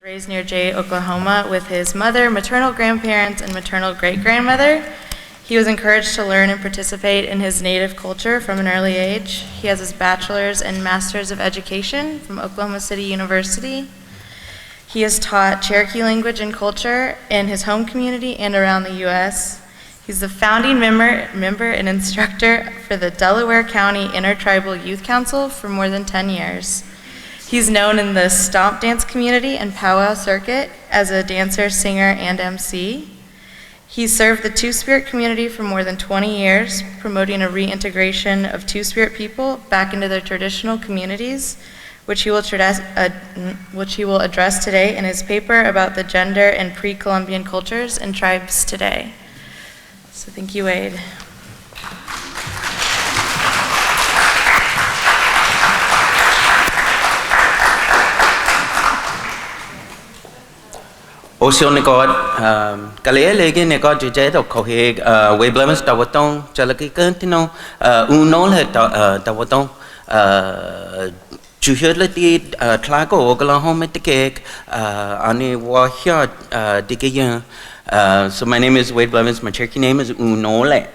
Raised near Jay, Oklahoma with his mother, maternal grandparents, and maternal great-grandmother. He was encouraged to learn and participate in his native culture from an early age. He has his bachelor's and master's of education from Oklahoma City University. He has taught Cherokee language and culture in his home community and around the U.S. He's the founding member and instructor for the Delaware County Intertribal Youth Council for more than 10 years. He's known in the stomp dance community and powwow circuit as a dancer, singer, and MC. He's served the Two-Spirit community for more than 20 years, promoting a reintegration of Two-Spirit people back into their traditional communities, which he will address today in his paper about the gender and pre-Columbian cultures and tribes today. So thank you, Wade. Osio Nicod, Galea Legi Nicod, Jedo Cohig, Way Blevins, Dawaton, Cherokee Nation, Unol, Dawaton, Juhurlity, Tlago, Oklahoma, the cake, Ani Wahia, Dickayan. So my name is Wade Blevins, my Cherokee name is Unole.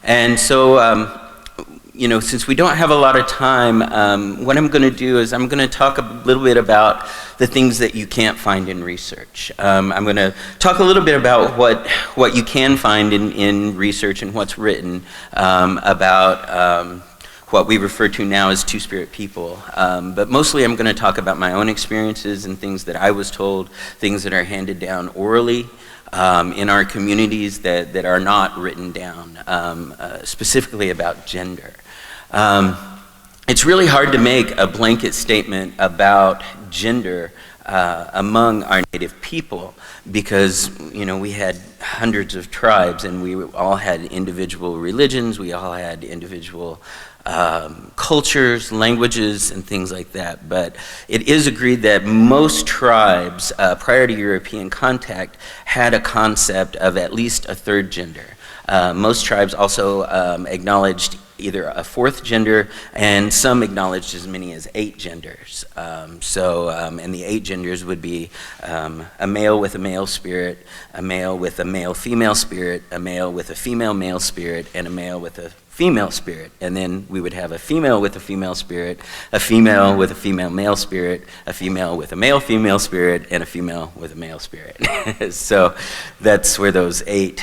And so, you know, since we don't have a lot of time, what I'm going to do is I'm going to talk a little bit about the things that you can't find in research. I'm going to talk a little bit about what you can find in research and what's written about what we refer to now as Two-Spirit people. But mostly I'm going to talk about my own experiences and things that I was told, things that are handed down orally in our communities that are not written down, specifically about gender. It's really hard to make a blanket statement about gender among our native people because, you know, we had hundreds of tribes and we all had individual religions, we all had individual cultures, languages, and things like that. But it is agreed that most tribes, prior to European contact, had a concept of at least a third gender. Most tribes also acknowledged either a fourth gender, and some acknowledged as many as 8 genders. And the 8 genders would be a male with a male spirit, a male with a male-female spirit, a male with a female-male spirit, and a male with a female spirit. And then we would have a female with a female spirit, a female with a female-male spirit, a female with a male-female spirit, and a female with a male spirit. So that's where those 8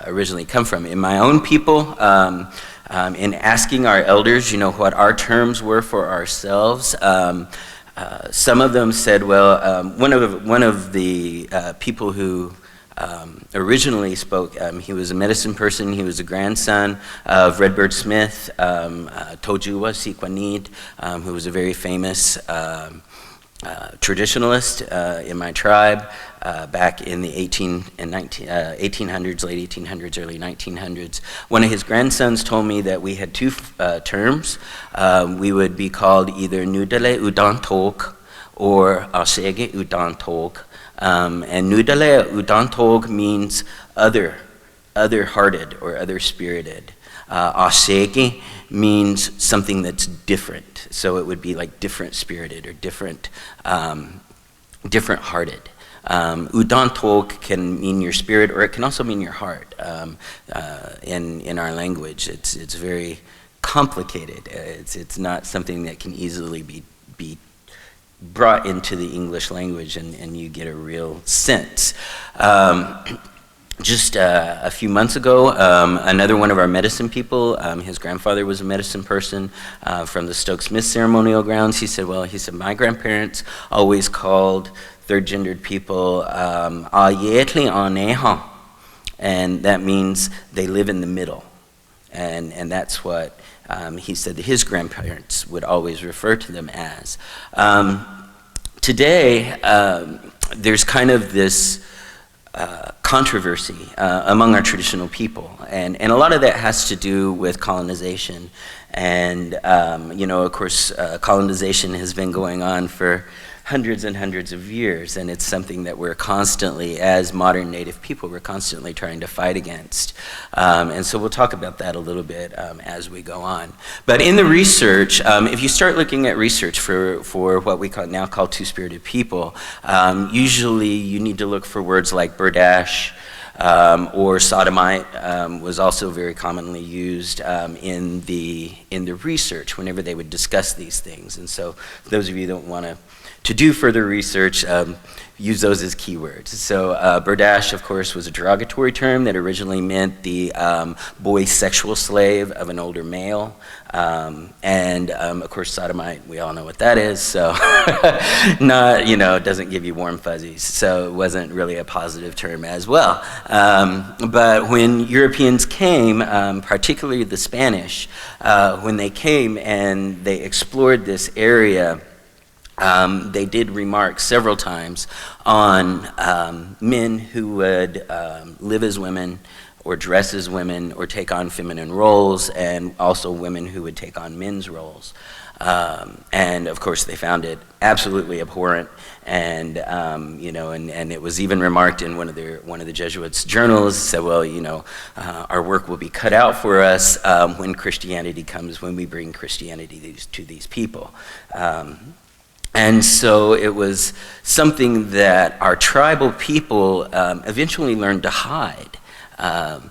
originally come from. In my own people, in asking our elders, you know, what our terms were for ourselves, some of them said, well, one of the people who originally spoke, he was a medicine person, he was a grandson of Redbird Smith, Tojuwa Sikwanid, who was a very famous traditionalist in my tribe back in the 1800s, late 1800s, early 1900s. One of his grandsons told me that we had 2 terms. We would be called either Nudale Udantog or Asege Udantog. And Nudale Udantog means other-hearted or other-spirited. Asege means something that's different. So it would be like different-spirited or different-hearted. Udantog can mean your spirit, or it can also mean your heart. In our language, it's very complicated. It's not something that can easily be brought into the English language and you get a real sense. Just a few months ago, another one of our medicine people, his grandfather was a medicine person from the Stokes-Smith ceremonial grounds. He said, my grandparents always called third-gendered people Ayetli Aneha, and that means they live in the middle. And that's what he said that his grandparents would always refer to them as. Today, there's kind of this controversy among our traditional people, and a lot of that has to do with colonization And, of course, colonization has been going on for hundreds and hundreds of years, and it's something that we're constantly, as modern Native people, we're constantly trying to fight against. And so we'll talk about that a little bit as we go on. But in the research, if you start looking at research for what we now call two-spirited people, usually you need to look for words like berdache, or sodomite was also very commonly used in the research whenever they would discuss these things. And so for those of you that want to do further research, use those as keywords. So berdache, of course, was a derogatory term that originally meant the boy sexual slave of an older male. Of course, sodomite, we all know what that is, so not, doesn't give you warm fuzzies, so it wasn't really a positive term as well. But when Europeans came, particularly the Spanish, when they came and they explored this area, they did remark several times on men who would live as women or dress as women or take on feminine roles, and also women who would take on men's roles. And of course they found it absolutely abhorrent, and and it was even remarked in one of the Jesuits' journals, said, well, our work will be cut out for us when Christianity comes, when we bring Christianity to these people. And so it was something that our tribal people eventually learned to hide. I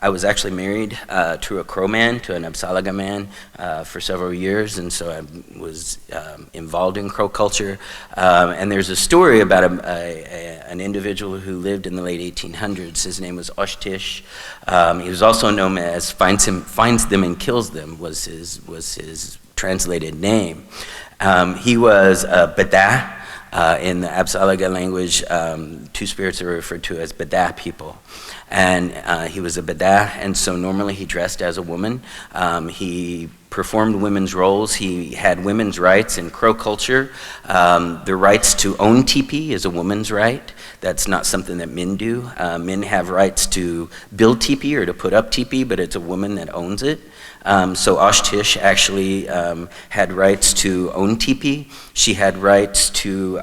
was actually married to a Crow man, to an Absalaga man, for several years, and so I was involved in Crow culture. And there's a story about an individual who lived in the late 1800s. His name was Oshtish. He was also known as finds them and kills them was his translated name. He was a berdache. In the Absalaga language, two spirits are referred to as berdache people. And he was a berdache, and so normally he dressed as a woman. He performed women's roles. He had women's rights in Crow culture. The rights to own teepee is a woman's right. That's not something that men do. Men have rights to build teepee or to put up teepee, but it's a woman that owns it. So Oshtish actually had rights to own teepee. She had rights to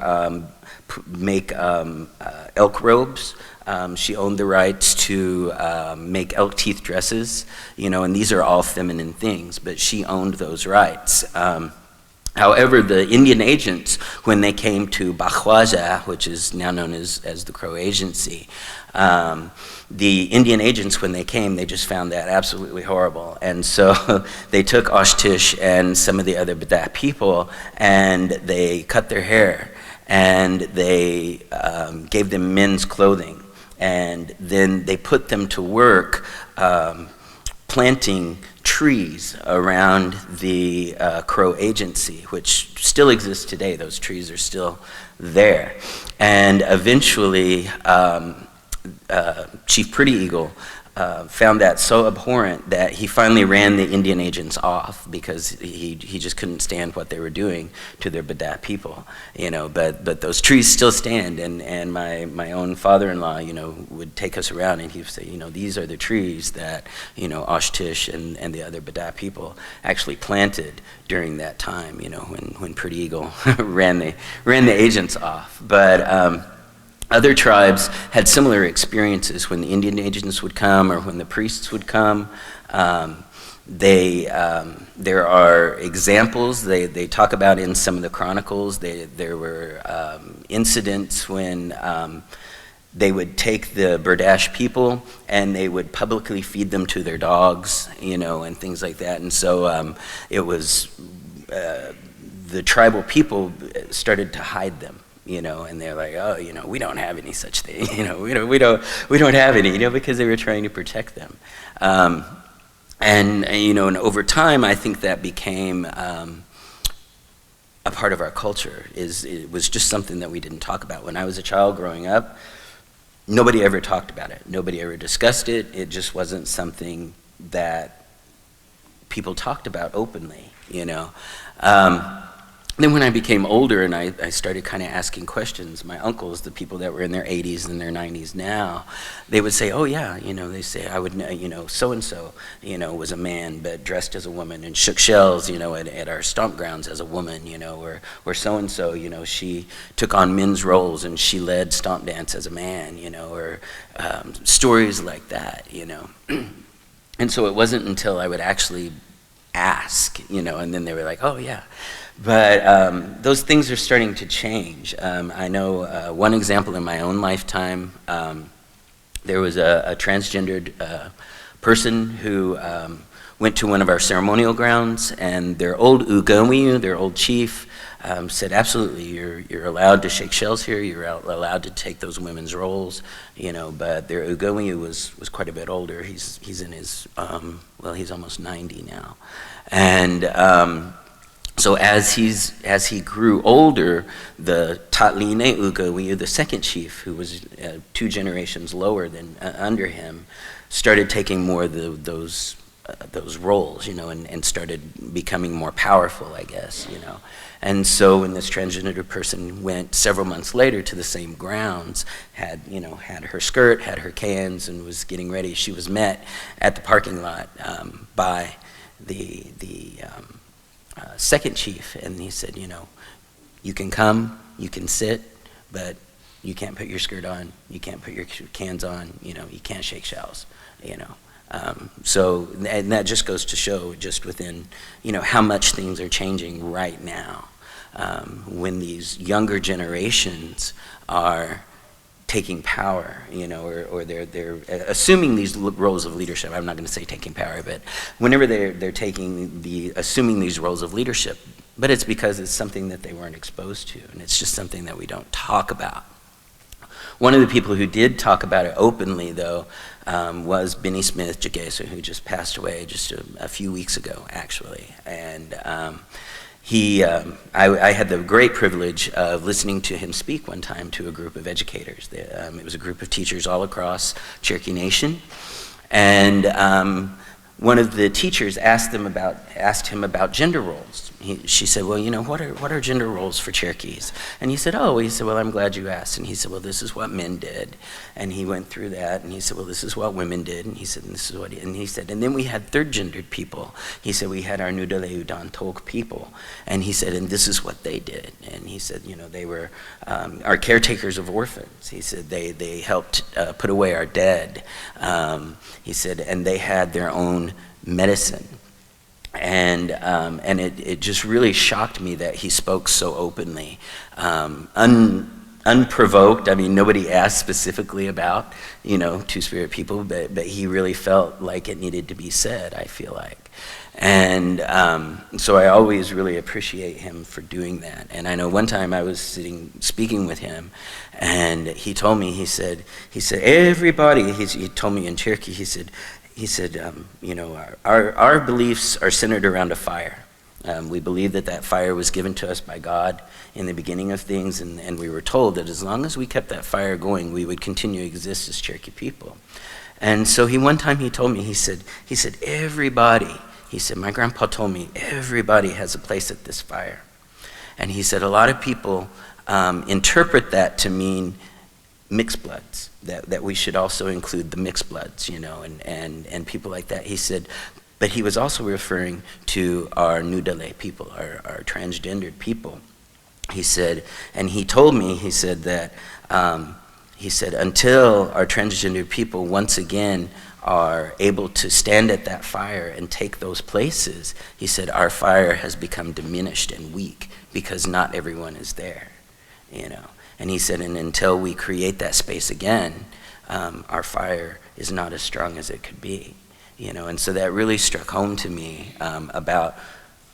make elk robes. She owned the rights to make elk teeth dresses, and these are all feminine things, but she owned those rights. However, the Indian agents, when they came to Bakhwaja, which is now known as the Crow Agency, the Indian agents, when they came, they just found that absolutely horrible. And so they took Oshtish and some of the other berdache people, and they cut their hair, and they gave them men's clothing. And then they put them to work planting trees around the Crow Agency, which still exists today. Those trees are still there. And eventually, Chief Pretty Eagle found that so abhorrent that he finally ran the Indian agents off because he just couldn't stand what they were doing to their berdache people, But those trees still stand, and my own father-in-law, would take us around and he would say, these are the trees that Oshtish and the other berdache people actually planted during that time, when Pretty Eagle ran the agents off, but. Other tribes had similar experiences when the Indian agents would come or when the priests would come. There are examples they talk about in some of the chronicles. There were incidents when they would take the berdache people and they would publicly feed them to their dogs, and things like that. And so it was the tribal people started to hide them. And they're like, oh, we don't have any such thing, we don't have any, because they were trying to protect them. And over time, I think that became a part of our culture. It was just something that we didn't talk about. When I was a child growing up, nobody ever talked about it. Nobody ever discussed it. It just wasn't something that people talked about openly, then when I became older and I started kind of asking questions, my uncles, the people that were in their 80s and their 90s now, they would say, oh yeah, they say, I would know, so-and-so, was a man but dressed as a woman and shook shells, at our stomp grounds as a woman, or so-and-so, she took on men's roles and she led stomp dance as a man, or stories like that, And so it wasn't until I would actually ask, and then they were like, oh yeah. But those things are starting to change. I know one example in my own lifetime, there was a transgendered person who went to one of our ceremonial grounds, and their old ugomiyu, their old chief, said, absolutely, you're allowed to shake shells here, you're allowed to take those women's roles, but their ugomiyu was quite a bit older. He's in his, he's almost 90 now. And so as he grew older, the Tatline Ugowiyu, the second chief, who was 2 generations lower than under him, started taking more of those roles, and started becoming more powerful, I guess, And so when this transgender person went several months later to the same grounds, had her skirt, had her cans, and was getting ready, she was met at the parking lot by the second chief, and he said, you can come, you can sit, but you can't put your skirt on, you can't put your cans on, you can't shake shells, So, and that just goes to show just within, how much things are changing right now, when these younger generations are taking power, or they're assuming these roles of leadership. I'm not going to say taking power, but whenever they're assuming these roles of leadership, but it's because it's something that they weren't exposed to, and it's just something that we don't talk about. One of the people who did talk about it openly, though, was Benny Smith Jagesa, who just passed away just a few weeks ago, actually, and I had the great privilege of listening to him speak one time to a group of educators. It was a group of teachers all across Cherokee Nation, and one of the teachers asked him about gender roles. She said, well, what are gender roles for Cherokees? And he said, well, I'm glad you asked. And he said, well, this is what men did. And he went through that, and he said, well, this is what women did. And he said, and this is what, and he said, and then we had third gendered people. He said, we had our Nudale Udan Tok people. And he said, and this is what they did. And he said, they were our caretakers of orphans. He said, they helped put away our dead. He said, and they had their own medicine. And it just really shocked me that he spoke so openly, unprovoked. I mean, nobody asked specifically about, Two-Spirit people, but he really felt like it needed to be said, I feel like. And so I always really appreciate him for doing that. And I know one time I was speaking with him, and he told me, he said, everybody, he told me in Cherokee, he said, our beliefs are centered around a fire. We believe that fire was given to us by God in the beginning of things, and we were told that as long as we kept that fire going, we would continue to exist as Cherokee people. And so one time he told me, he said, everybody, he said, my grandpa told me, everybody has a place at this fire. And he said, a lot of people interpret that to mean mixed bloods, that we should also include the mixed bloods, and people like that. He said, but he was also referring to our Nudale people, our transgendered people. He said, and he told me, he said that, until our transgender people once again are able to stand at that fire and take those places, he said, our fire has become diminished and weak because not everyone is there, And he said, and until we create that space again, our fire is not as strong as it could be, And so that really struck home to me about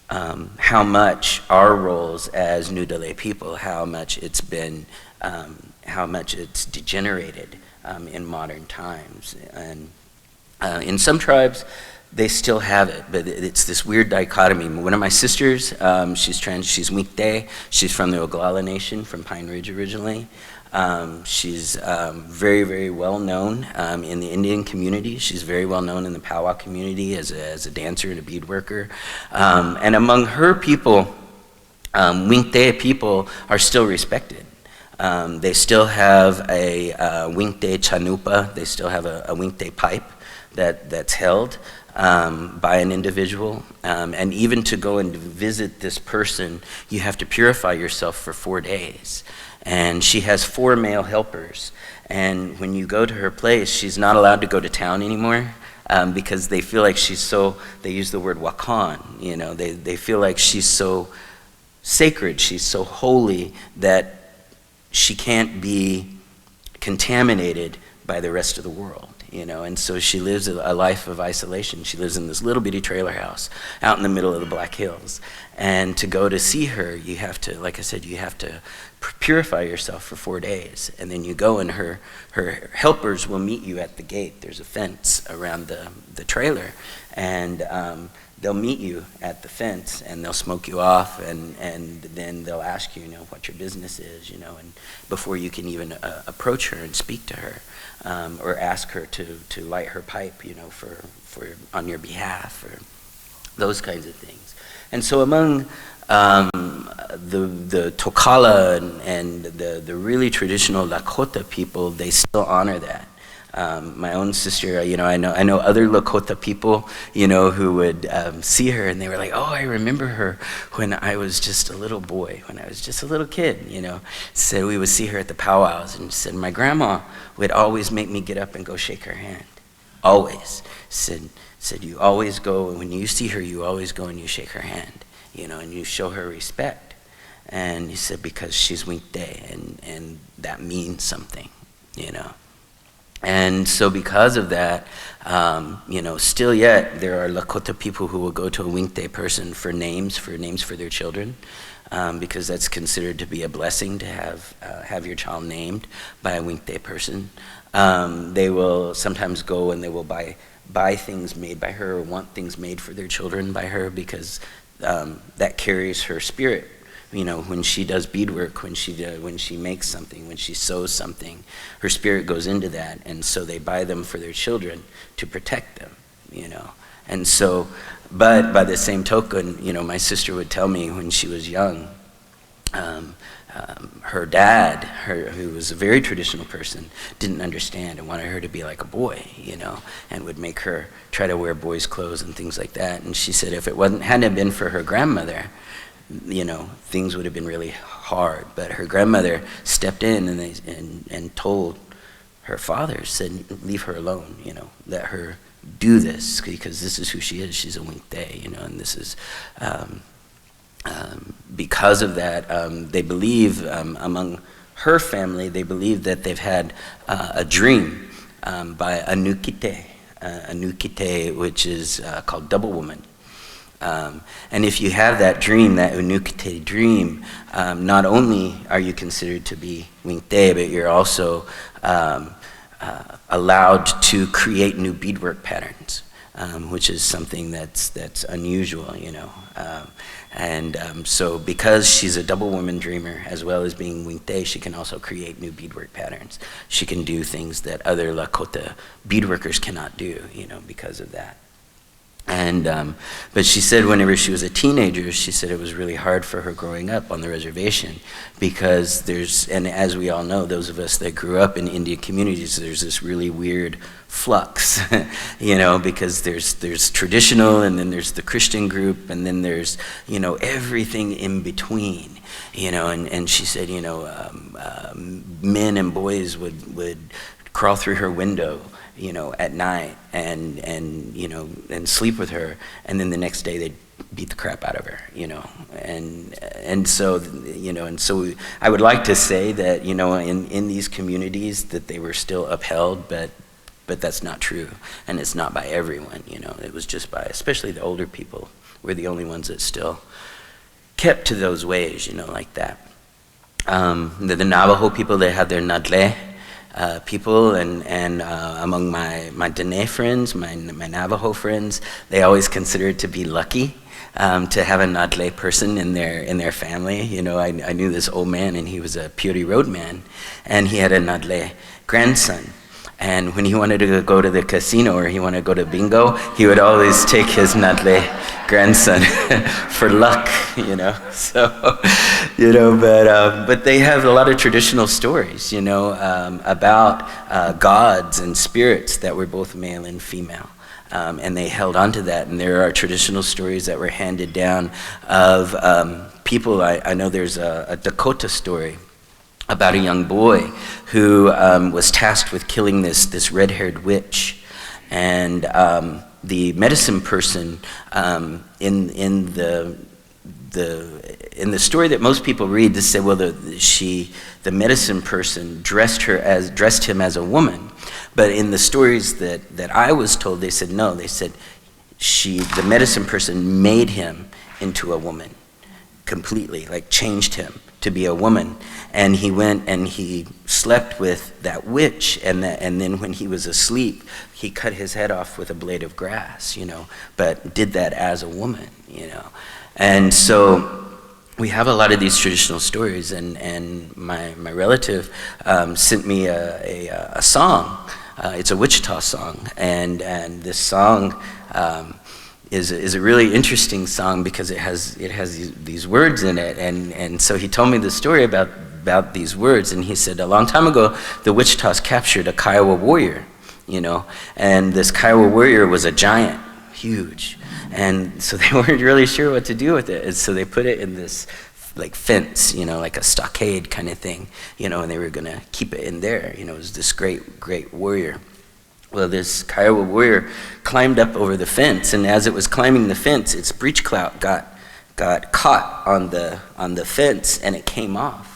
how much our roles as Nudale people, how much it's degenerated in modern times. And in some tribes, they still have it, but it's this weird dichotomy. One of my sisters, she's trans, she's Mi'kmaq, she's from the Oglala Nation, from Pine Ridge originally. She's very, very well known in the Indian community. She's very well known in the powwow community as a dancer and a beadworker. And among her people, Winkte people are still respected. They still have a Winkte chanupa, they still have a Winkte pipe that's held by an individual. And even to go and visit this person, you have to purify yourself for 4 days. And she has 4 male helpers. And when you go to her place, she's not allowed to go to town anymore. Because they feel like she's so, they use the word wakan, you know, they feel like she's so sacred, she's so holy that she can't be contaminated by the rest of the world, you know, and so she lives a life of isolation. She lives in this little bitty trailer house out in the middle of the Black Hills. And to go to see her, you have to, like I said, you have to purify yourself for 4 days. And then you go and her helpers will meet you at the gate. There's a fence around the trailer. And they'll meet you at the fence and they'll smoke you off and then they'll ask you, you know, what your business is, you know, and before you can even approach her and speak to her or ask her to light her pipe, you know, for on your behalf or those kinds of things. And so among the Tokala and the really traditional Lakota people, they still honor that. My own sister, you know, I know other Lakota people, you know, who would see her and they were like, oh, I remember her when I was just a little boy, when I was just a little kid, you know. So we would see her at the powwows and said, my grandma would always make me get up and go shake her hand. Always. Said you always go, when you see her, you always go and you shake her hand, you know, and you show her respect. And he said, because she's Winkte and that means something, you know. And so because of that, you know, still yet, there are Lakota people who will go to a Winkte person for names for their children, because that's considered to be a blessing to have your child named by a Winkte person. They will sometimes go and they will buy things made by her or want things made for their children by her because that carries her spirit. You know, when she does beadwork, when she makes something, when she sews something, her spirit goes into that, and so they buy them for their children to protect them, you know. And so, but by the same token, you know, my sister would tell me when she was young, her dad, who was a very traditional person, didn't understand and wanted her to be like a boy, you know, and would make her try to wear boys' clothes and things like that. And she said if it hadn't been for her grandmother, you know, things would have been really hard. But her grandmother stepped in and told her father, said, leave her alone, you know, let her do this because this is who she is. She's a Winkte, you know, and this is, because of that, they believe, among her family, they believe that they've had a dream by Anukite, which is called double woman. And if you have that dream, that Unukite dream, not only are you considered to be Winkte, but you're also allowed to create new beadwork patterns, which is something that's unusual, you know. So because she's a double woman dreamer, as well as being Winkte, she can also create new beadwork patterns. She can do things that other Lakota beadworkers cannot do, you know, because of that. And but she said whenever she was a teenager, she said it was really hard for her growing up on the reservation because and as we all know, those of us that grew up in Indian communities, there's this really weird flux, you know, because there's traditional and then there's the Christian group and then there's, you know, everything in between, you know, and she said, you know, men and boys would crawl through her window, you know, at night and you know, and sleep with her, and then the next day they'd beat the crap out of her, you know, and so, you know, and so I would like to say that, you know, in these communities that they were still upheld, but that's not true, and it's not by everyone, you know. It was just by, especially the older people, were the only ones that still kept to those ways, you know, like that. The Navajo people, they have their Nadle people, and among my Dene friends, my Navajo friends, they always consider it to be lucky to have a Nadle person in their family. You know, I knew this old man, and he was a Puri Road man, and he had a Nadle grandson. And when he wanted to go to the casino or he wanted to go to bingo, he would always take his Nadle grandson for luck, So, but they have a lot of traditional stories, about gods and spirits that were both male and female. And they held on to that. And there are traditional stories that were handed down of people. I know there's a Dakota story about a young boy who was tasked with killing this red-haired witch. And the medicine person in the story that most people read, they say, well, the medicine person dressed him as a woman. But in the stories that I was told, they said no. They said the medicine person made him into a woman completely, like changed him to be a woman. And he went and he slept with that witch, and then when he was asleep, he cut his head off with a blade of grass, but did that as a woman, And so we have a lot of these traditional stories, and my relative sent me a song. It's a Wichita song, and this song is a really interesting song because it has these words in it, and so he told me the story about these words, and he said a long time ago the Wichitas captured a Kiowa warrior, and this Kiowa warrior was a giant, huge, and so they weren't really sure what to do with it, and so they put it in this like fence, like a stockade kind of thing, and they were gonna keep it in there, it was this great warrior. Well, this Kiowa warrior climbed up over the fence, and as it was climbing the fence, its breech clout got caught on the fence, and it came off.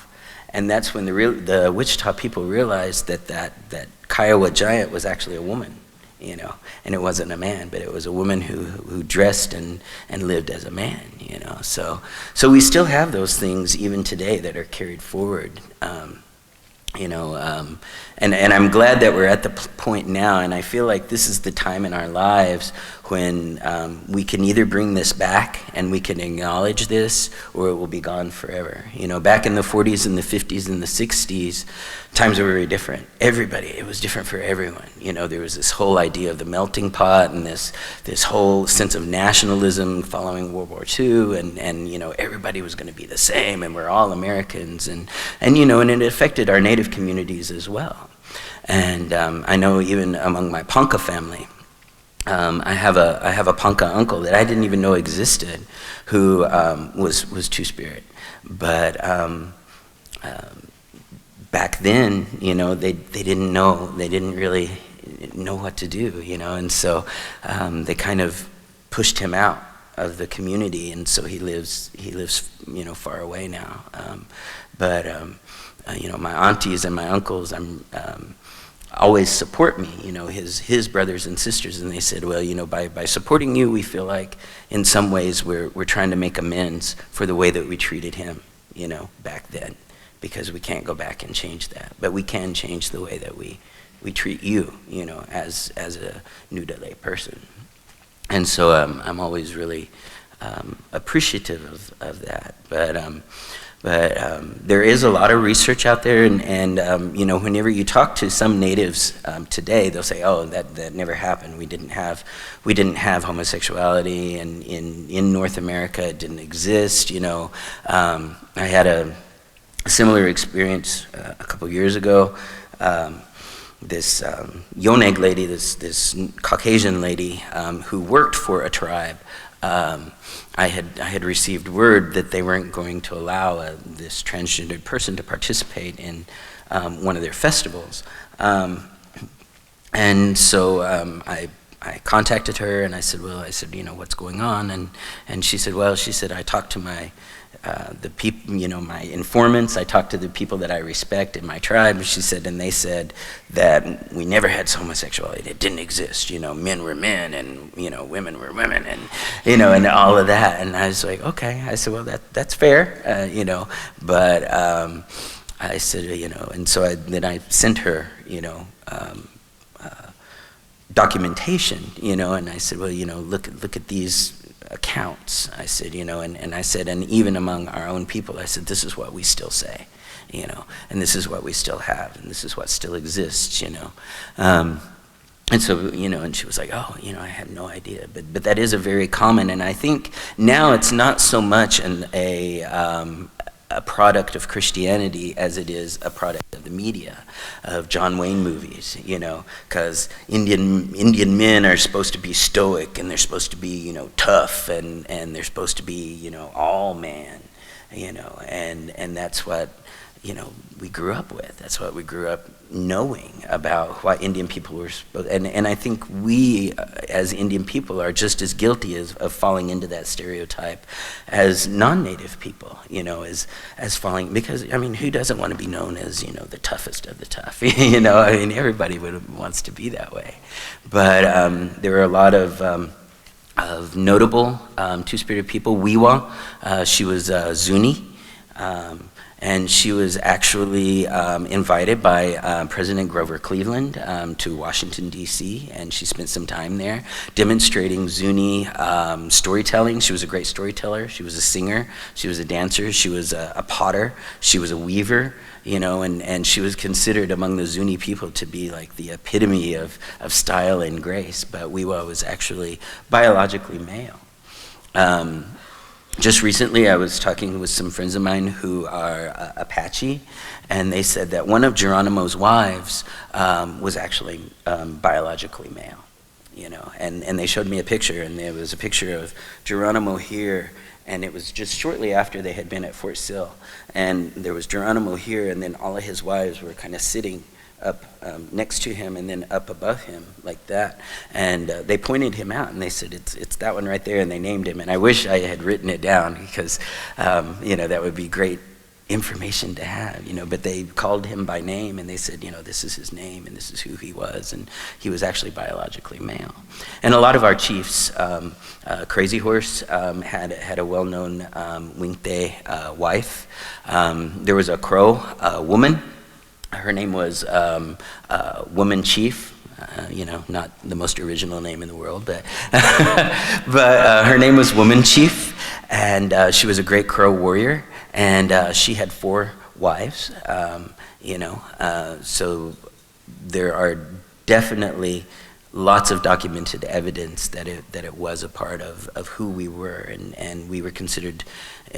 And that's when the Wichita people realized that Kiowa giant was actually a woman, and it wasn't a man, but it was a woman who dressed and lived as a man, So we still have those things even today that are carried forward. And I'm glad that we're at the point now, and I feel like this is the time in our lives when we can either bring this back and we can acknowledge this, or it will be gone forever. Back in the 40s and the 50s and the 60s, times were very different. It was different for everyone. There was this whole idea of the melting pot and this whole sense of nationalism following World War II, and everybody was going to be the same, and we're all Americans, and it affected our Native communities as well. And I know even among my Ponca family, I have a Ponca uncle that I didn't even know existed, who was Two-Spirit. But back then, they didn't know, they didn't really know what to do, and so they kind of pushed him out of the community, and so he lives far away now. But my aunties and my uncles, always support me, his brothers and sisters, and they said, well, by supporting you, we feel like in some ways we're trying to make amends for the way that we treated him, back then, because we can't go back and change that, but we can change the way that we treat you, as a New Delay person. And so I'm always really appreciative of that, but there is a lot of research out there, and whenever you talk to some natives today, they'll say, "Oh, that never happened. We didn't have homosexuality, and in North America it didn't exist." I had a similar experience a couple years ago. This Yoneg lady, this Caucasian lady who worked for a tribe. I had received word that they weren't going to allow this transgendered person to participate in one of their festivals, and so I contacted her and I said, what's going on? And she said, I talked to the people, my informants. I talked to the people that I respect in my tribe. She said, and they said that we never had homosexuality. It didn't exist. Men were men, and women were women, and and all of that. And I was like, okay. I said, well, that's fair, But I said, and so then I sent her, documentation, and I said, well, look at these accounts. I said, and I said, and even among our own people, I said, this is what we still say, and this is what we still have, and this is what still exists, And so, and she was like, oh, I have no idea. But that is a very common, and I think now it's not so much a product of Christianity as it is a product of the media, of John Wayne movies, because Indian men are supposed to be stoic, and they're supposed to be, tough, and they're supposed to be, all man, and that's what, we grew up with. That's what we grew up knowing about what Indian people were supposed, and I think we, as Indian people, are just as guilty of falling into that stereotype as non-native people, as falling, because, who doesn't want to be known as, the toughest of the tough, everybody wants to be that way. But there are a lot of notable two-spirited people. Wiwa, she was Zuni, and she was actually invited by President Grover Cleveland to Washington, D.C., and she spent some time there demonstrating Zuni storytelling. She was a great storyteller. She was a singer. She was a dancer. She was a potter. She was a weaver, and she was considered among the Zuni people to be like the epitome of style and grace, but Wiwa was actually biologically male. Just recently, I was talking with some friends of mine who are Apache, and they said that one of Geronimo's wives was actually biologically male, and they showed me a picture, and there was a picture of Geronimo here, and it was just shortly after they had been at Fort Sill, and there was Geronimo here, and then all of his wives were kind of sitting up next to him and then up above him like that, and they pointed him out and they said it's that one right there, and they named him, and I wish I had written it down because that would be great information to have, but they called him by name and they said, this is his name and this is who he was, and he was actually biologically male. And a lot of our chiefs, Crazy Horse had a well-known Winkte wife. There was a Crow woman. Her name was Woman Chief, not the most original name in the world, but but her name was Woman Chief, and she was a great Crow warrior, and she had 4 wives, so there are definitely lots of documented evidence that it was a part of who we were, and we were considered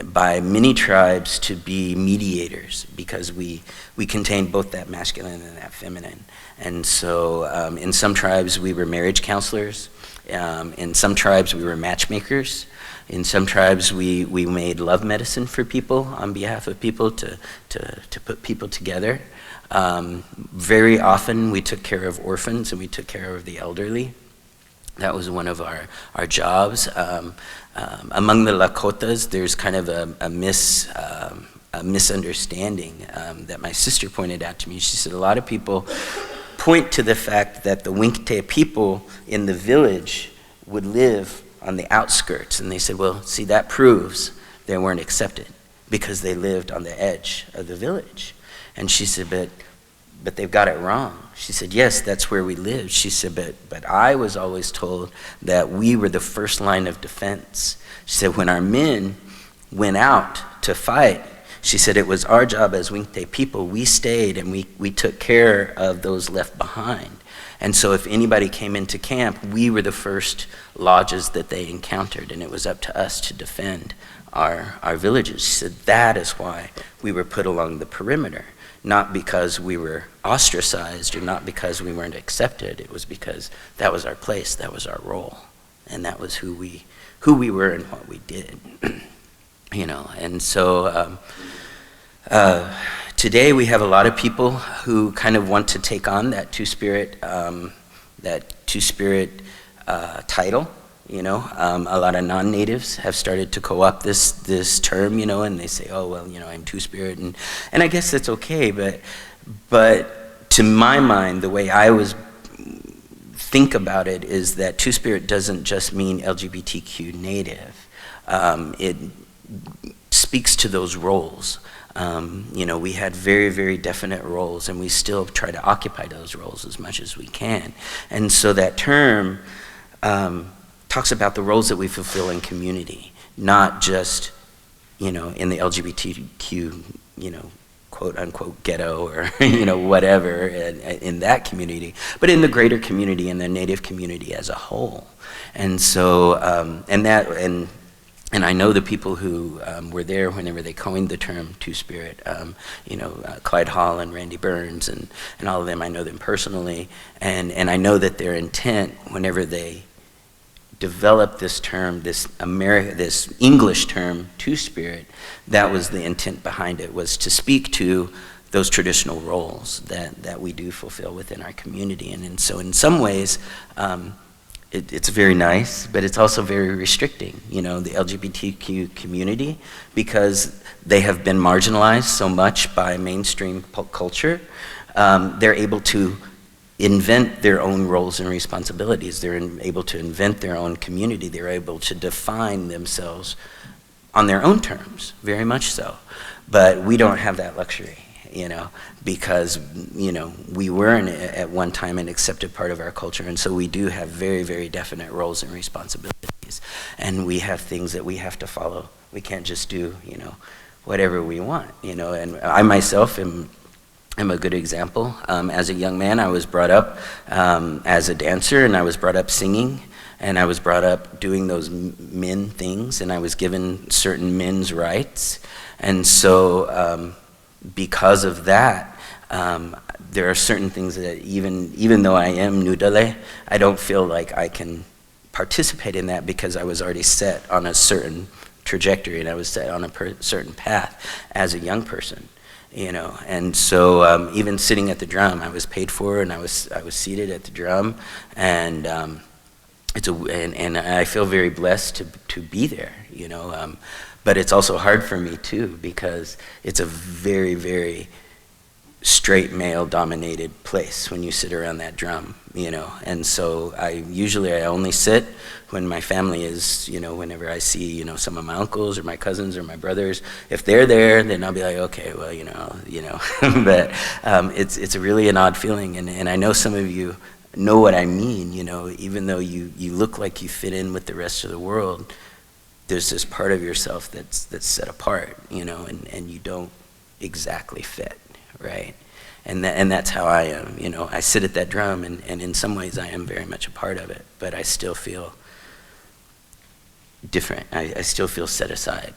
by many tribes to be mediators because we contained both that masculine and that feminine. And so in some tribes we were marriage counselors, in some tribes we were matchmakers, in some tribes we made love medicine for people on behalf of people to put people together. Very often we took care of orphans and we took care of the elderly. That was one of our jobs. Among the Lakotas, there's kind of a misunderstanding that my sister pointed out to me. She said a lot of people point to the fact that the Winkte people in the village would live on the outskirts, and they said, well, see, that proves they weren't accepted because they lived on the edge of the village. And she said, but they've got it wrong. She said, yes, that's where we lived. She said, but I was always told that we were the first line of defense. She said, when our men went out to fight, she said it was our job as Winkte people. We stayed and we took care of those left behind. And so if anybody came into camp, we were the first lodges that they encountered, and it was up to us to defend our villages. She said that is why we were put along the perimeter. Not because we were ostracized or not because we weren't accepted. It was because that was our place, that was our role, and that was who we were and what we did. And so today we have a lot of people who kind of want to take on that two-spirit title. A lot of non-natives have started to co-opt this term, and they say, oh, well, I'm two-spirit, and I guess that's okay, but to my mind, the way I think about it is that two-spirit doesn't just mean LGBTQ native. It speaks to those roles. We had very, very definite roles, and we still try to occupy those roles as much as we can. And so that term talks about the roles that we fulfill in community, not just, in the LGBTQ, quote unquote ghetto or, whatever in that community, but in the greater community and the Native community as a whole. And so, and I know the people who were there whenever they coined the term Two-Spirit, Clyde Hall and Randy Burns and all of them. I know them personally, and I know that their intent whenever they developed this term, this English term, Two-Spirit, that was the intent behind it, was to speak to those traditional roles that we do fulfill within our community. And so in some ways, it's very nice, but it's also very restricting, the LGBTQ community, because they have been marginalized so much by mainstream culture. They're able to invent their own roles and responsibilities. They're able to invent their own community. They're able to define themselves on their own terms, very much so. But we don't have that luxury, because, we weren't at one time an accepted part of our culture, and so we do have very, very definite roles and responsibilities, and we have things that we have to follow. We can't just do, whatever we want, and I myself am a good example. As a young man, I was brought up as a dancer, and I was brought up singing, and I was brought up doing those men things, and I was given certain men's rights, and so because of that, there are certain things that even though I am Nudale, I don't feel like I can participate in that because I was already set on a certain trajectory and I was set on a certain path as a young person, And so even sitting at the drum, I was paid for, and I was seated at the drum, and and I feel very blessed to be there, But it's also hard for me too, because it's a very, very straight male dominated place when you sit around that drum, And so I only sit when my family is, whenever I see, some of my uncles or my cousins or my brothers. If they're there, then I'll be like, okay, well, But it's really an odd feeling, and I know some of you know what I mean, even though you look like you fit in with the rest of the world, there's this part of yourself that's set apart, and you don't exactly fit, right? And that's how I am, I sit at that drum, and in some ways I am very much a part of it, but I still feel different. I still feel set aside,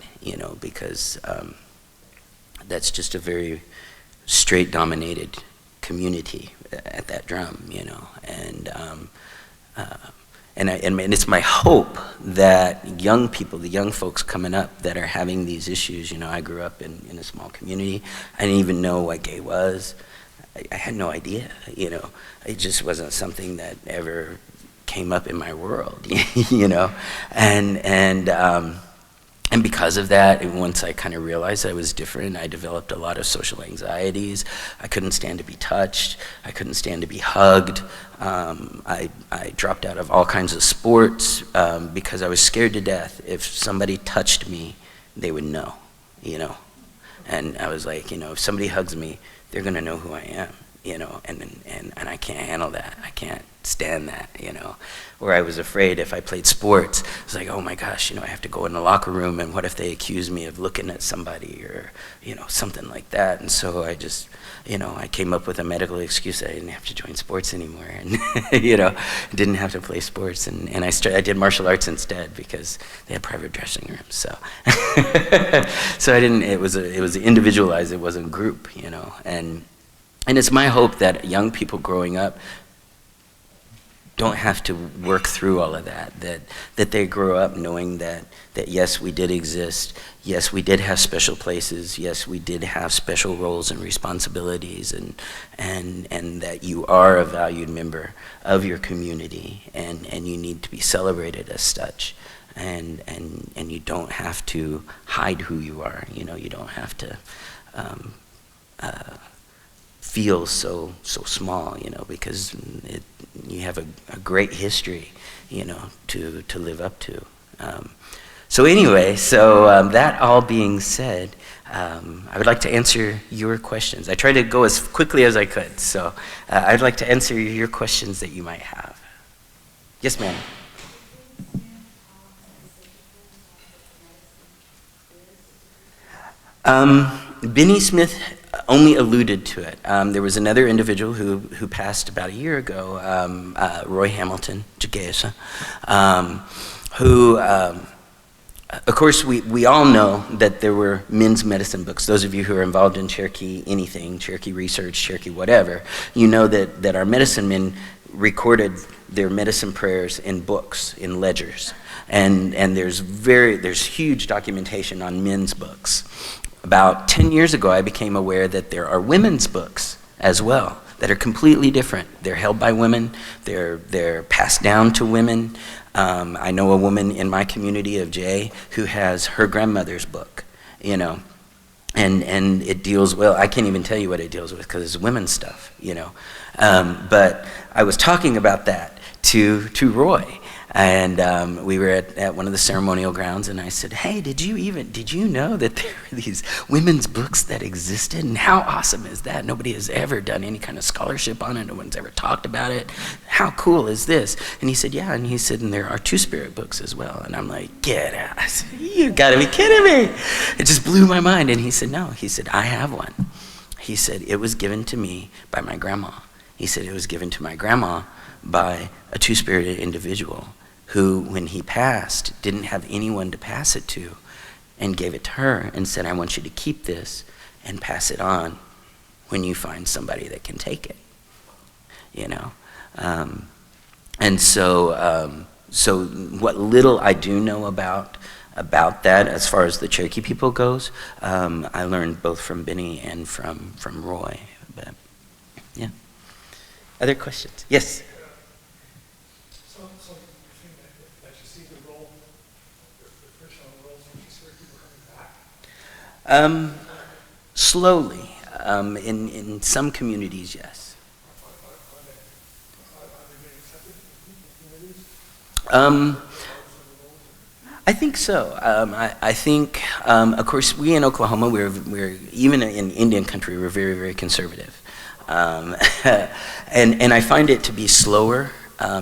because that's just a very straight dominated community at that drum, and it's my hope that young people, the young folks coming up that are having these issues, I grew up in a small community. I didn't even know what gay was. I had no idea, It just wasn't something that ever came up in my world, And because of that, and once I kind of realized I was different, I developed a lot of social anxieties. I couldn't stand to be touched. I couldn't stand to be hugged. I dropped out of all kinds of sports because I was scared to death. If somebody touched me, they would know, And I was like, if somebody hugs me, they're going to know who I am, and I can't handle that. I can't stand that, Or I was afraid if I played sports, I was like, oh my gosh, I have to go in the locker room, and what if they accuse me of looking at somebody or, something like that. And so I just, I came up with a medical excuse that I didn't have to join sports anymore, and, didn't have to play sports. And I did martial arts instead because they had private dressing rooms, so. So I didn't, it was individualized, it wasn't group, And it's my hope that young people growing up don't have to work through all of that they grow up knowing that yes, we did exist, yes, we did have special places, yes, we did have special roles and responsibilities, and that you are a valued member of your community, and you need to be celebrated as such, and you don't have to hide who you are, you don't have to feel so small, because you have a great history, to live up to. So anyway, that all being said, I would like to answer your questions. I tried to go as quickly as I could, so I'd like to answer your questions that you might have. Yes, ma'am. Benny Smith only alluded to it. There was another individual who passed about a year ago, Roy Hamilton, Jagesa, who, of course, we all know that there were men's medicine books. Those of you who are involved in Cherokee anything, Cherokee research, Cherokee whatever, you know that our medicine men recorded their medicine prayers in books, in ledgers. And there's huge documentation on men's books. About 10 years ago, I became aware that there are women's books as well that are completely different. They're held by women, they're passed down to women. I know a woman in my community of Jay who has her grandmother's book, you know, and it deals, well, I can't even tell you what it deals with because it's women's stuff, you know. But I was talking about that to Roy. And we were at one of the ceremonial grounds, and I said, hey, did you know that there were these women's books that existed? And how awesome is that? Nobody has ever done any kind of scholarship on it. No one's ever talked about it. How cool is this? And he said, yeah. And he said, and there are Two-Spirit books as well. And I'm like, get out. I said, you gotta be kidding me. It just blew my mind. And he said, no. He said, I have one. He said, it was given to me by my grandma. He said, it was given to my grandma by a Two-Spirited individual who, when he passed, didn't have anyone to pass it to, and gave it to her and said, I want you to keep this and pass it on when you find somebody that can take it, you know. And so what little I do know about that as far as the Cherokee people goes, I learned both from Benny and from Roy. But yeah. Other questions? Yes. Slowly, in some communities, yes. I think so. I think, of course, we in Oklahoma, we're even in Indian country, we're very, very conservative, and I find it to be slower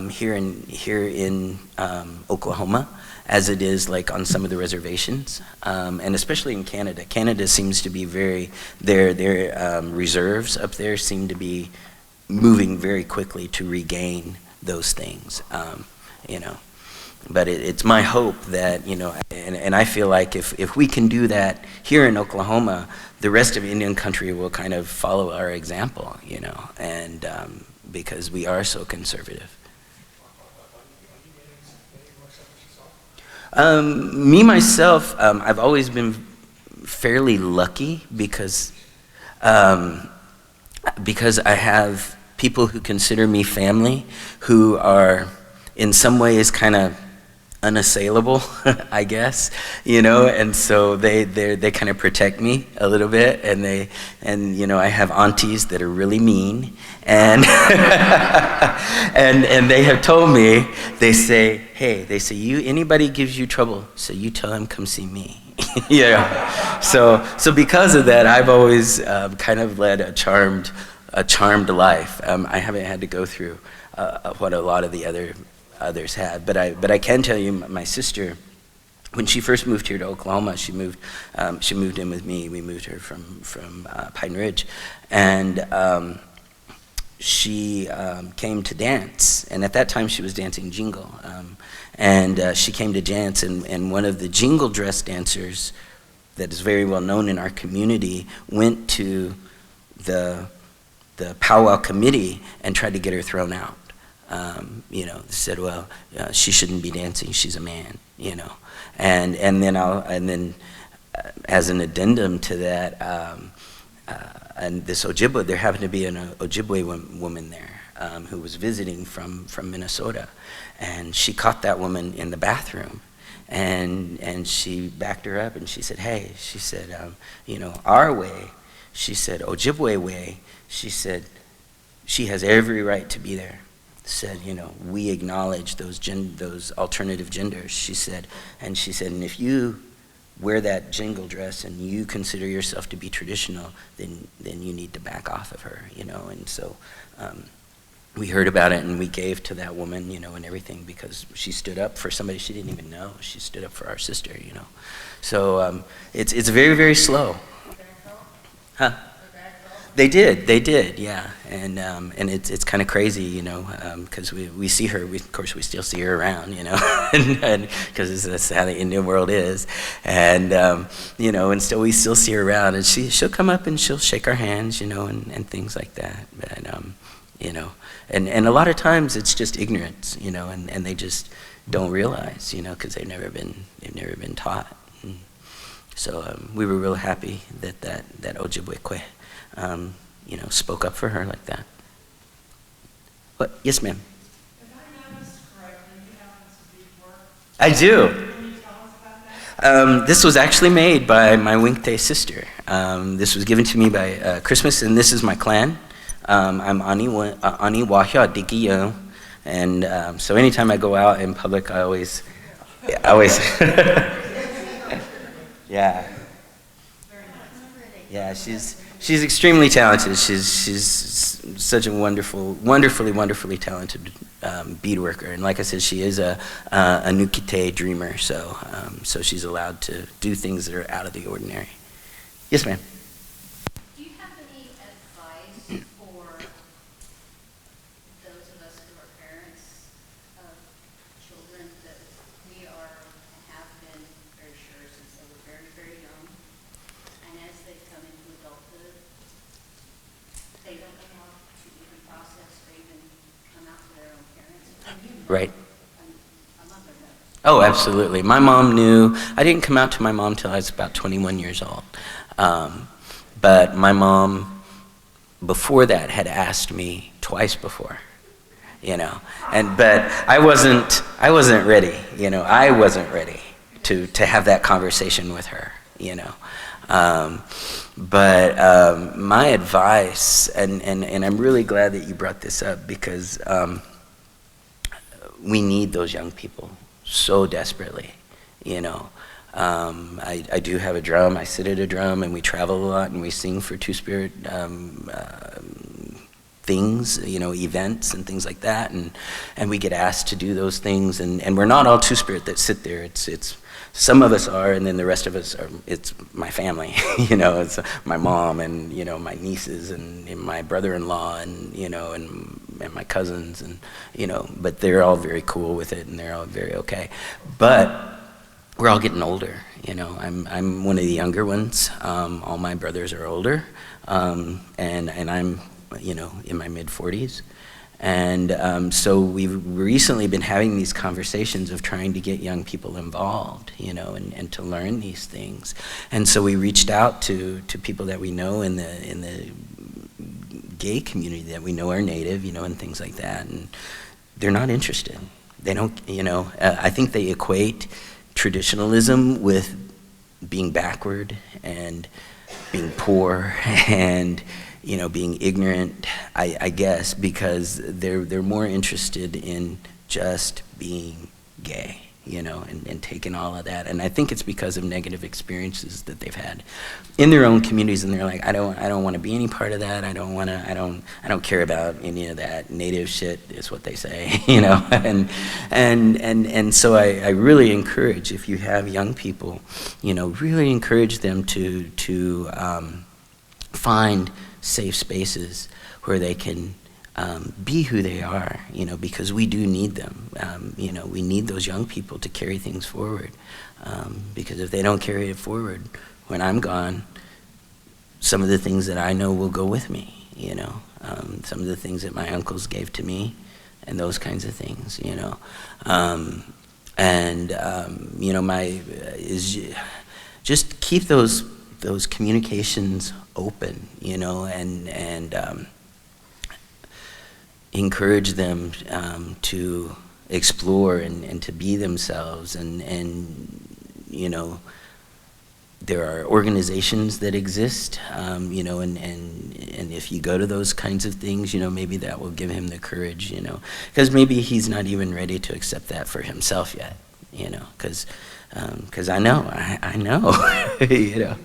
here in Oklahoma, as it is like on some of the reservations, and especially in Canada. Canada seems to be their reserves up there seem to be moving very quickly to regain those things, you know. But it's my hope that, you know, and I feel like if we can do that here in Oklahoma, the rest of Indian country will kind of follow our example, you know, and because we are so conservative. Me, myself, I've always been fairly lucky because I have people who consider me family who are in some ways kind of unassailable, I guess, you know, and so they kind of protect me a little bit, and you know, I have aunties that are really mean, and and they have told me, they say, anybody gives you trouble, so you tell him come see me. Yeah. So because of that, I've always kind of led a charmed life. I haven't had to go through what a lot of the others had, but I can tell you, my sister, when she first moved here to Oklahoma, she moved in with me. We moved her from Pine Ridge, and she came to dance, and at that time she was dancing jingle, and she came to dance, and one of the jingle dress dancers that is very well known in our community went to the powwow committee and tried to get her thrown out. You know, said, well, she shouldn't be dancing, she's a man, you know. And then as an addendum to that, and this Ojibwe, there happened to be an Ojibwe woman there who was visiting from Minnesota, and she caught that woman in the bathroom, and she backed her up and she said, hey, she said, you know, our way, she said, Ojibwe way, she said, she has every right to be there. Said, you know, we acknowledge those alternative genders, she said, and if you wear that jingle dress and you consider yourself to be traditional, then you need to back off of her, you know. And so we heard about it and we gave to that woman, you know, and everything, because she stood up for somebody she didn't even know. She stood up for our sister, you know. So it's very, very slow, Huh? They did, yeah, and it's kind of crazy, you know, because we see her, of course we still see her around, you know, and because that's how the Indian world is, and you know, and still we still see her around, and she'll come up and she'll shake our hands, you know, and things like that, but you know, and a lot of times it's just ignorance, you know, and they just don't realize, you know, because they've never been taught. And so we were real happy that Ojibwe you know, spoke up for her like that. What? Yes, ma'am. If I noticed correctly, you have this beadwork. I do. Can you tell us about that? This was actually made by my Winkte sister. This was given to me by Christmas, and this is my clan. I'm Ani Wahya Dikiyo, and so anytime I go out in public, I always yeah. Yeah, she's extremely talented. She's such a wonderfully talented bead worker. And like I said, she is a Nukite dreamer. So she's allowed to do things that are out of the ordinary. Yes, ma'am. Do you have any advice for those of us who are parents of children that we are and have been very sure since they were very, very young, and as they come into adulthood, they don't know how to even process or even come out to their own parents? Right. A mother knows. Oh, absolutely. My mom knew. I didn't come out to my mom till I was about 21 years old. But my mom, before that, had asked me twice before, you know. But I wasn't ready, you know. I wasn't ready to have that conversation with her, you know. But my advice, and I'm really glad that you brought this up, because we need those young people so desperately, you know. I do have a drum. I sit at a drum, and we travel a lot, and we sing for Two-Spirit things, you know, events and things like that, and we get asked to do those things, and we're not all Two-Spirit that sit there. It's some of us are, and then the rest of us are. It's my family, you know. It's my mom, and you know, my nieces, and my brother-in-law, and you know, and my cousins, and you know. But they're all very cool with it, and they're all very okay. But we're all getting older, you know. I'm one of the younger ones. All my brothers are older, and I'm, you know, in my mid-40s. And so we've recently been having these conversations of trying to get young people involved, you know, and to learn these things. And so we reached out to people that we know in the gay community that we know are Native, you know, and things like that. And they're not interested. They don't, you know, I think they equate traditionalism with being backward and being poor and, you know, being ignorant, I guess, because they're more interested in just being gay, you know, and taking all of that. And I think it's because of negative experiences that they've had in their own communities, and they're like, I don't want to be any part of that. I don't care about any of that Native shit, is what they say, you know. And so I really encourage, if you have young people, you know, really encourage them to find safe spaces where they can be who they are, you know, because we do need them. You know, we need those young people to carry things forward, because if they don't carry it forward, when I'm gone, some of the things that I know will go with me, you know, some of the things that my uncles gave to me, and those kinds of things, you know. You know, just keep those communications open, you know, and encourage them to explore and to be themselves, and you know, there are organizations that exist, you know, and if you go to those kinds of things, you know, maybe that will give him the courage, you know, because maybe he's not even ready to accept that for himself yet, you know, because I know, you know,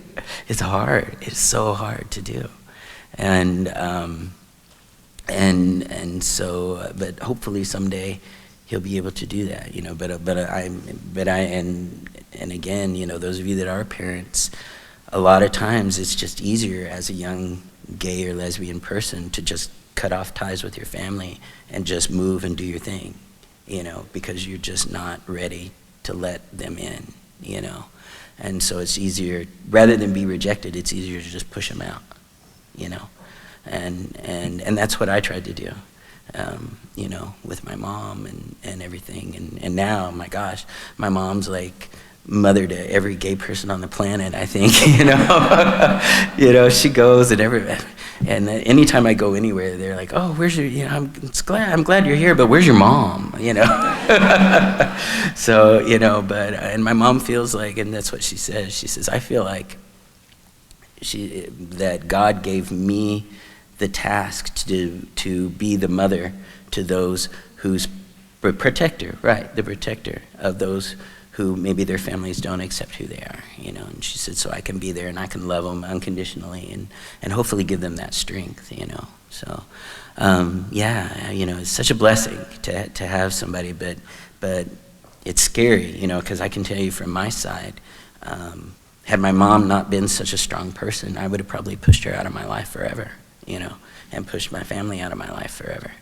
it's hard. It's so hard to do, and so, but hopefully someday he'll be able to do that, you know. But again, you know, those of you that are parents, a lot of times it's just easier as a young gay or lesbian person to just cut off ties with your family and just move and do your thing, you know, because you're just not ready to let them in, you know. And so it's easier, rather than be rejected, it's easier to just push them out, you know. And that's what I tried to do, you know, with my mom and everything. And now, my gosh, my mom's like mother to every gay person on the planet, I think, you know. You know, she goes and and anytime I go anywhere, they're like, oh, where's your, you know, I'm glad you're here, but where's your mom, you know? So, you know, but, and my mom feels like, and that's what she says, I feel like that God gave me the task to be the mother to those whose protector, right, the protector of those who maybe their families don't accept who they are, you know. And she said, so I can be there and I can love them unconditionally and hopefully give them that strength, you know. So, yeah, you know, it's such a blessing to have somebody, but it's scary, you know, because I can tell you from my side, had my mom not been such a strong person, I would have probably pushed her out of my life forever, you know, and pushed my family out of my life forever,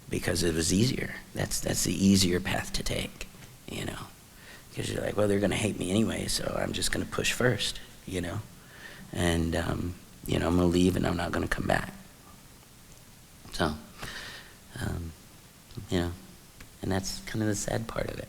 because it was easier. That's the easier path to take, you know. Because you're like, well, they're going to hate me anyway, so I'm just going to push first, you know. And, you know, I'm going to leave and I'm not going to come back. So, you know, and that's kind of the sad part of it.